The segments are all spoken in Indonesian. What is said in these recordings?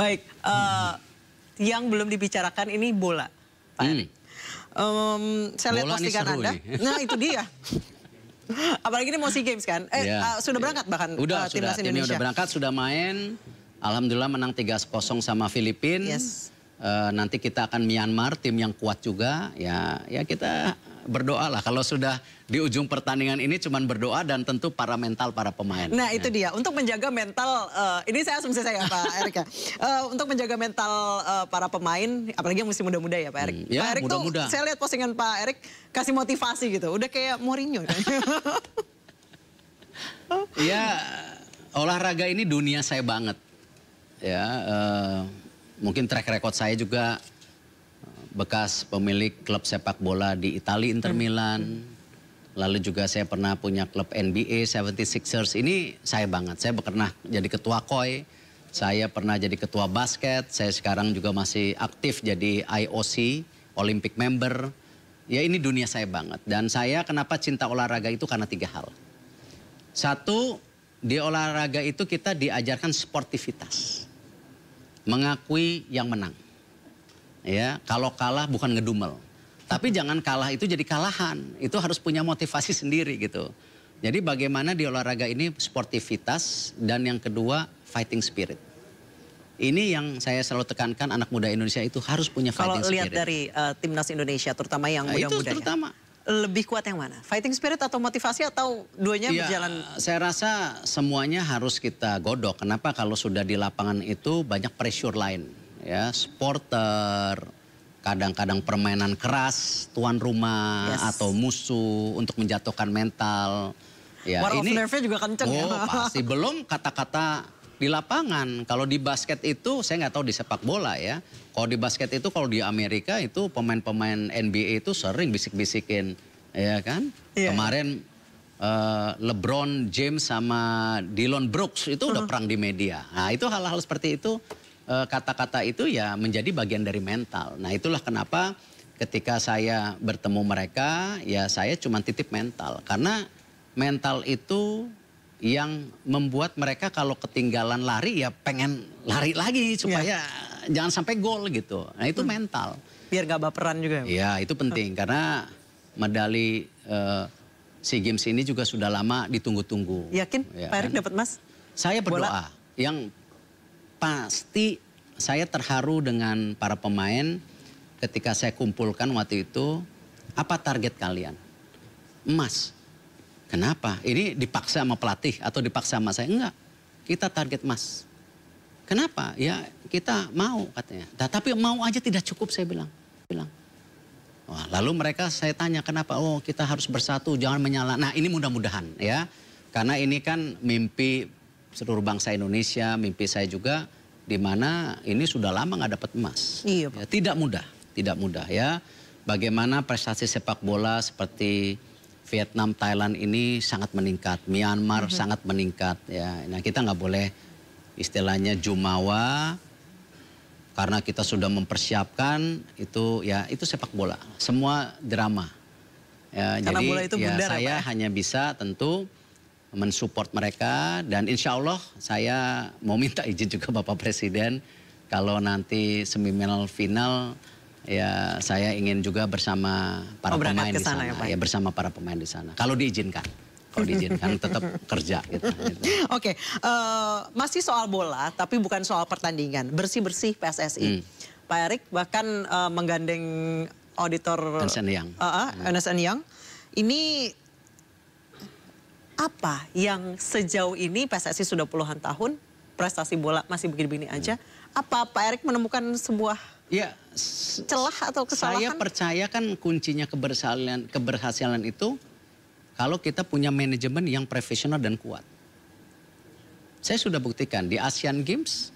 Baik, yang belum dibicarakan ini bola, Pak Erik. Saya lihat Bola nih postingan seru Anda. nih. Nah itu dia. Apalagi ini mau SEA Games kan? Sudah berangkat bahkan timnas Indonesia. Timnya udah berangkat, sudah main. Alhamdulillah menang 3-0 sama Filipina. Yes. Nanti kita akan Myanmar, tim yang kuat juga. Ya kita berdoa lah. Kalau sudah di ujung pertandingan ini cuman berdoa dan tentu mental para pemain. Nah itu dia, untuk menjaga mental, ini saya asumsi saya Pak Erik ya. Untuk menjaga mental para pemain, apalagi yang masih muda-muda ya Pak Erik. Ya, Pak Erik tuh, saya lihat postingan Pak Erik kasih motivasi gitu, udah kayak Mourinho. Ya, olahraga ini dunia saya banget. Ya, mungkin track record saya juga bekas pemilik klub sepak bola di Italia, Inter Milan. Lalu juga saya pernah punya klub NBA 76ers. Ini saya banget. Saya pernah jadi ketua KOI. Saya pernah jadi ketua basket. Saya sekarang juga masih aktif jadi IOC, Olympic member. Ya ini dunia saya banget. Dan saya kenapa cinta olahraga itu karena 3 hal. Satu, di olahraga itu kita diajarkan sportivitas. Mengakui yang menang. Ya, kalau kalah bukan ngedumel. Tapi jangan kalah itu jadi kalahan. Itu harus punya motivasi sendiri gitu. Jadi bagaimana di olahraga ini sportivitas dan yang kedua fighting spirit. Ini yang saya selalu tekankan, anak muda Indonesia itu harus punya fighting spirit. Kalau lihat dari timnas Indonesia terutama yang muda-muda. Itu terutama. Lebih kuat yang mana? Fighting spirit atau motivasi atau duanya berjalan? Saya rasa semuanya harus kita godok. Kenapa? Kalau sudah di lapangan itu banyak pressure lain. Ya, supporter, kadang-kadang permainan keras, tuan rumah atau musuh untuk menjatuhkan mental. Ya, War of nerve-nya juga kenceng ya. Pasti belum kata-kata di lapangan. Kalau di basket itu, saya nggak tahu di sepak bola ya. Kalau di basket itu, kalau di Amerika itu pemain-pemain NBA itu sering bisik-bisikin, ya kan? Kemarin LeBron James sama Dillon Brooks itu udah perang di media. Nah itu hal-hal seperti itu. Kata-kata itu ya menjadi bagian dari mental. Nah itulah kenapa ketika saya bertemu mereka ya saya cuma titip mental. Karena mental itu yang membuat mereka kalau ketinggalan lari ya pengen lari lagi supaya jangan sampai gol gitu. Nah itu mental. Biar gak baperan juga. Ya itu penting karena medali SEA Games ini juga sudah lama ditunggu-tunggu. Yakin ya, Pak Erik dapat emas? Saya berdoa. Yang pasti saya terharu dengan para pemain ketika saya kumpulkan waktu itu, apa target kalian? Emas. Kenapa? Ini dipaksa sama pelatih atau dipaksa sama saya? Enggak, kita target emas. Kenapa? Ya kita mau katanya. Tapi mau aja tidak cukup saya bilang. Wah, lalu mereka saya tanya kenapa? Oh kita harus bersatu, jangan menyalah. Nah ini mudah-mudahan ya. Karena ini kan mimpi seluruh bangsa Indonesia, mimpi saya juga, di mana ini sudah lama nggak dapat emas. Iya, ya, tidak mudah ya. Bagaimana prestasi sepak bola seperti Vietnam, Thailand ini sangat meningkat, Myanmar sangat meningkat ya. Nah kita nggak boleh istilahnya jumawa karena kita sudah mempersiapkan itu ya itu sepak bola, semua drama. Ya, karena jadi bola itu ya bundar, saya hanya bisa tentu mensupport mereka dan insya Allah saya mau minta izin juga Bapak Presiden kalau nanti semifinal final ya saya ingin juga bersama para pemain di sana ya bersama para pemain di sana kalau diizinkan tetap kerja gitu. Oke, masih soal bola tapi bukan soal pertandingan, bersih-bersih PSSI. Pak Erik bahkan menggandeng auditor Ernst & Young. Ini apa yang sejauh ini PSSI sudah puluhan tahun, prestasi bola masih begini-begini aja. Apa Pak Erik menemukan sebuah celah atau kesalahan? Saya percaya kan kuncinya keberhasilan itu kalau kita punya manajemen yang profesional dan kuat. Saya sudah buktikan di Asian Games,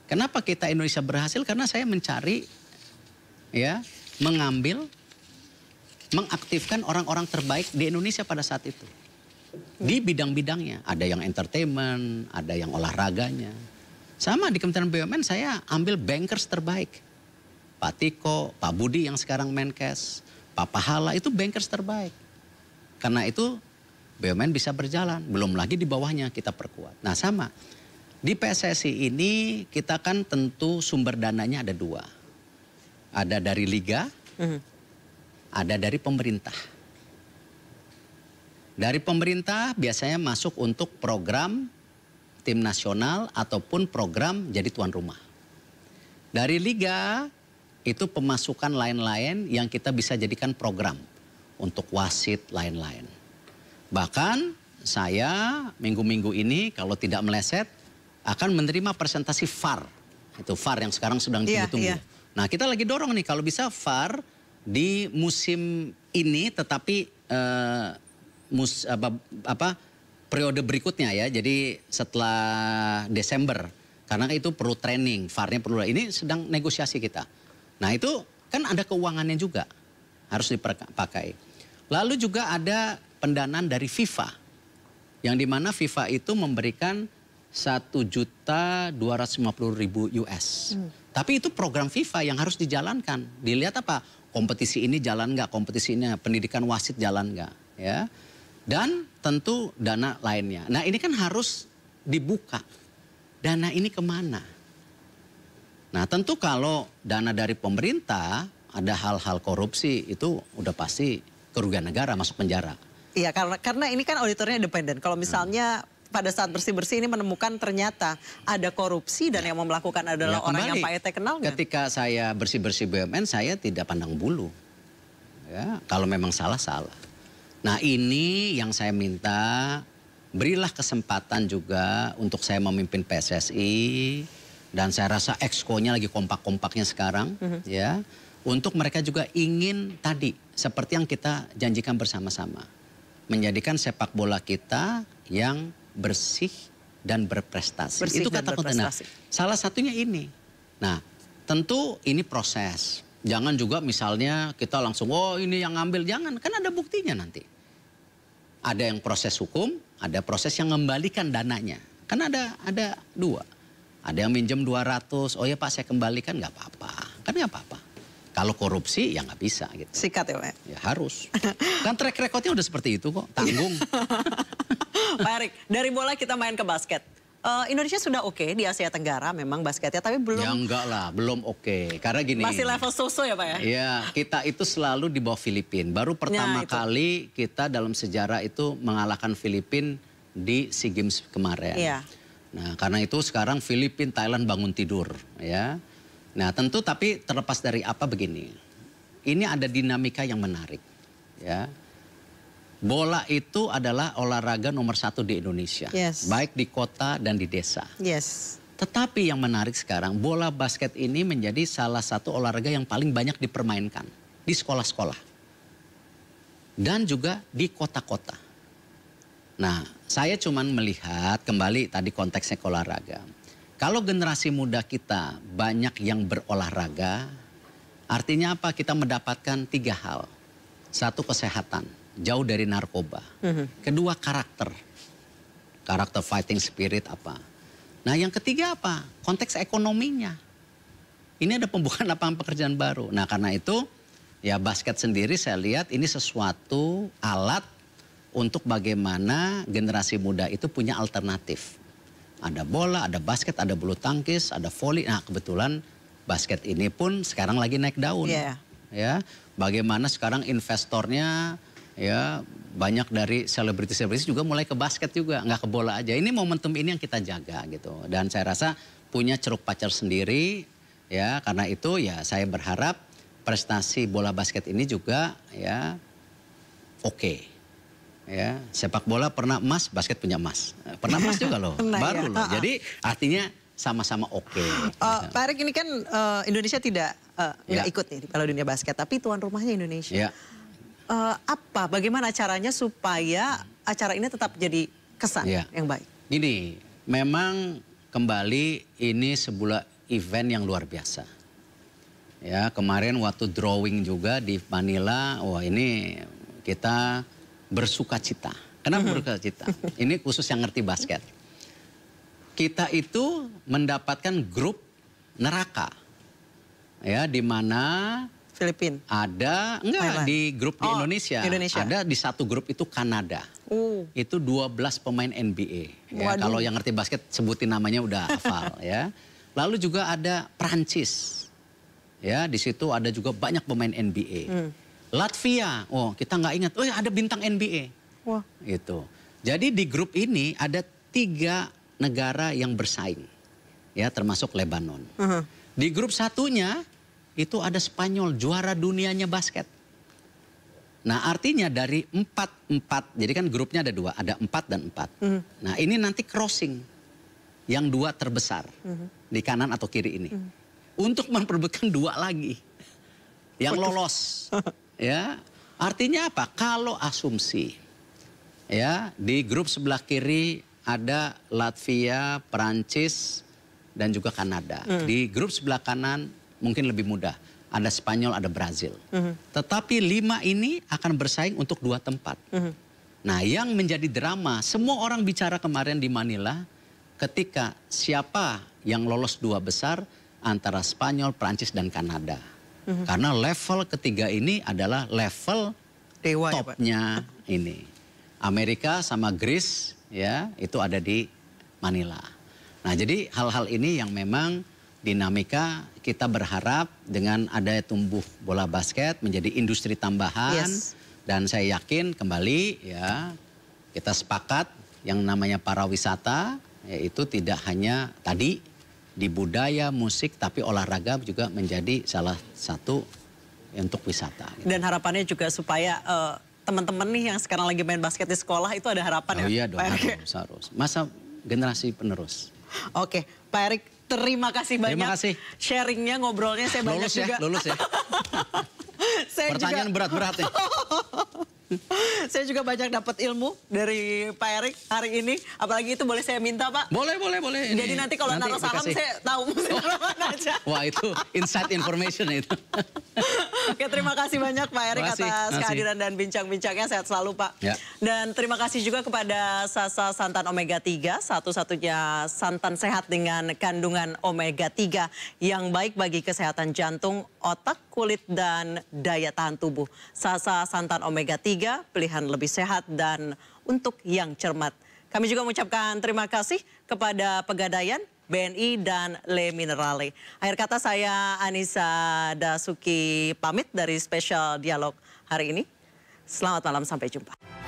kenapa kita Indonesia berhasil? Karena saya mencari, ya, mengambil, mengaktifkan orang-orang terbaik di Indonesia pada saat itu. Di bidang-bidangnya, ada yang entertainment, ada yang olahraganya. Sama di Kementerian BUMN saya ambil bankers terbaik. Pak Tiko, Pak Budi yang sekarang Menkes, Pak Pahala itu bankers terbaik. Karena itu BUMN bisa berjalan, belum lagi di bawahnya kita perkuat. Nah sama, Di PSSI ini kita kan tentu sumber dananya ada 2. Ada dari liga, ada dari pemerintah. Dari pemerintah biasanya masuk untuk program tim nasional ataupun program jadi tuan rumah. Dari liga itu pemasukan lain-lain yang kita bisa jadikan program untuk wasit lain-lain. Bahkan saya minggu-minggu ini kalau tidak meleset akan menerima presentasi VAR. Itu VAR yang sekarang sedang ditunggu-tunggu. Nah, kita lagi dorong nih kalau bisa VAR di musim ini tetapi periode berikutnya ya. Jadi setelah Desember. Karena itu perlu training, VAR-nya perlu. Ini sedang negosiasi kita. Nah, itu kan ada keuangannya juga. Harus dipakai. Lalu juga ada pendanaan dari FIFA. Yang dimana FIFA itu memberikan 1.250.000 US. Tapi itu program FIFA yang harus dijalankan. Dilihat apa? Kompetisi ini jalan nggak? Kompetisi ini pendidikan wasit jalan nggak? Ya. Dan tentu dana lainnya. Nah, ini kan harus dibuka. Dana ini kemana? Nah, tentu kalau dana dari pemerintah ada hal-hal korupsi itu udah pasti kerugian negara, masuk penjara. Iya, karena ini kan auditornya independen. Kalau misalnya pada saat bersih-bersih ini menemukan ternyata ada korupsi dan yang mau melakukan adalah orang yang Pak Ete kenal kan? Ketika saya bersih-bersih BUMN, saya tidak pandang bulu. Ya, kalau memang salah, salah. Nah, ini yang saya minta, berilah kesempatan juga untuk saya memimpin PSSI. Dan saya rasa exco-nya lagi kompak-kompaknya sekarang. Ya, untuk mereka juga ingin tadi, seperti yang kita janjikan bersama-sama. Menjadikan sepak bola kita yang bersih dan berprestasi. Bersih itu dan kata konten. Salah satunya ini. Nah, tentu ini proses. Jangan juga misalnya kita langsung, oh ini yang ngambil. Jangan, kan ada buktinya nanti. Ada yang proses hukum, ada proses yang mengembalikan dananya. Kan ada 2. Ada yang minjem 200, oh ya Pak saya kembalikan, nggak apa-apa. Kan nggak apa-apa. Kalau korupsi ya nggak bisa gitu. Sikat ya Pak? Ya harus. Kan track recordnya udah seperti itu kok, tanggung. Pak Erik, dari bola kita main ke basket. Indonesia sudah oke di Asia Tenggara memang basketnya, tapi belum... Ya enggak lah, belum oke. Karena gini... Masih level so-so ya Pak ya? Iya, kita itu selalu di bawah Filipina. Baru pertama kali kita dalam sejarah itu mengalahkan Filipina di SEA Games kemarin. Iya. Nah, karena itu sekarang Filipina, Thailand bangun tidur. Ya. Nah, tentu tapi terlepas dari apa begini. Ini ada dinamika yang menarik. Ya. Bola itu adalah olahraga nomor 1 di Indonesia. Baik di kota dan di desa. Tetapi yang menarik sekarang, bola basket ini menjadi salah satu olahraga yang paling banyak dipermainkan. Di sekolah-sekolah. Dan juga di kota-kota. Nah, saya cuman melihat kembali tadi konteksnya ke olahraga. Kalau generasi muda kita banyak yang berolahraga, artinya apa? Kita mendapatkan 3 hal. 1, kesehatan. Jauh dari narkoba. Kedua, karakter. Karakter fighting spirit apa. Nah yang ketiga apa? Konteks ekonominya. Ini ada pembukaan lapangan pekerjaan baru. Nah karena itu ya basket sendiri saya lihat ini sesuatu alat untuk bagaimana generasi muda itu punya alternatif. Ada bola, ada basket, ada bulu tangkis, ada voli. Nah kebetulan basket ini pun sekarang lagi naik daun. Ya, bagaimana sekarang investornya ya banyak dari selebritis-selebritis juga mulai ke basket juga, nggak ke bola aja. Ini momentum ini yang kita jaga gitu. Dan saya rasa punya ceruk pacar sendiri ya, karena itu ya saya berharap prestasi bola basket ini juga ya oke. Ya, sepak bola pernah emas, basket punya emas. Pernah emas juga loh, baru loh. Jadi artinya sama-sama oke. Pak Erik ini kan Indonesia tidak nggak ikut nih di Piala Dunia Basket, tapi tuan rumahnya Indonesia. Bagaimana caranya supaya acara ini tetap jadi kesan yang baik? Gini, memang kembali ini sebuah event yang luar biasa. Ya, kemarin waktu drawing juga di Manila, wah ini kita bersuka cita. Kenapa bersuka cita? Ini khusus yang ngerti basket. Kita itu mendapatkan grup neraka. Ya, di mana Filipina. Ada, enggak, Thailand. di grup di Indonesia. Indonesia. Ada di satu grup itu Kanada. Itu 12 pemain NBA. Ya, kalau yang ngerti basket sebutin namanya udah hafal ya. Lalu juga ada Prancis. Ya, di situ ada juga banyak pemain NBA. Latvia, oh kita nggak ingat, oh ada bintang NBA. Wah. Gitu. Jadi di grup ini ada 3 negara yang bersaing. Ya, termasuk Lebanon. Di grup satunya itu ada Spanyol, juara dunianya basket. Nah artinya dari 4-4, jadi kan grupnya ada 2, ada 4 dan 4. Nah ini nanti crossing, yang 2 terbesar di kanan atau kiri ini. Untuk memperebutkan 2 lagi yang lolos. Ya, artinya apa? Kalau asumsi, ya di grup sebelah kiri ada Latvia, Perancis, dan juga Kanada. Di grup sebelah kanan mungkin lebih mudah. Ada Spanyol, ada Brazil. Tetapi 5 ini akan bersaing untuk 2 tempat. Nah yang menjadi drama, semua orang bicara kemarin di Manila ketika siapa yang lolos 2 besar antara Spanyol, Prancis, dan Kanada. Karena level ketiga ini adalah level Dewa, topnya ya, ini. Amerika sama Greece ya itu ada di Manila. Nah jadi hal-hal ini yang memang dinamika kita berharap dengan ada tumbuh bola basket menjadi industri tambahan. Dan saya yakin kembali ya kita sepakat yang namanya pariwisata yaitu tidak hanya tadi di budaya, musik tapi olahraga juga menjadi salah satu untuk wisata. Gitu. Dan harapannya juga supaya teman-teman nih yang sekarang lagi main basket di sekolah itu ada harapan ya? Oh iya dong, harus. Masa generasi penerus. Oke, Pak Erik, terima kasih banyak. Terima kasih. Sharingnya, ngobrolnya saya banyak juga. Lulus ya. juga, Pertanyaan berat-berat ya. Saya juga banyak dapat ilmu dari Pak Erik hari ini. Apalagi itu boleh saya minta, Pak? Boleh. Jadi nanti kalau naruh saham saya tahu mesti naruh mana aja. Wah itu inside information itu. Oke, terima kasih banyak Pak Erik atas kehadiran dan bincang-bincangnya. Sehat selalu Pak. Ya. Dan terima kasih juga kepada Sasa Santan Omega 3, satu-satunya santan sehat dengan kandungan Omega 3 yang baik bagi kesehatan jantung, otak, kulit, dan daya tahan tubuh. Sasa Santan Omega 3, pilihan lebih sehat dan untuk yang cermat. Kami juga mengucapkan terima kasih kepada Pegadaian, BNI, dan Le Minerale. Akhir kata saya Anissa Dasuki pamit dari Spesial Dialog hari ini. Selamat malam, sampai jumpa.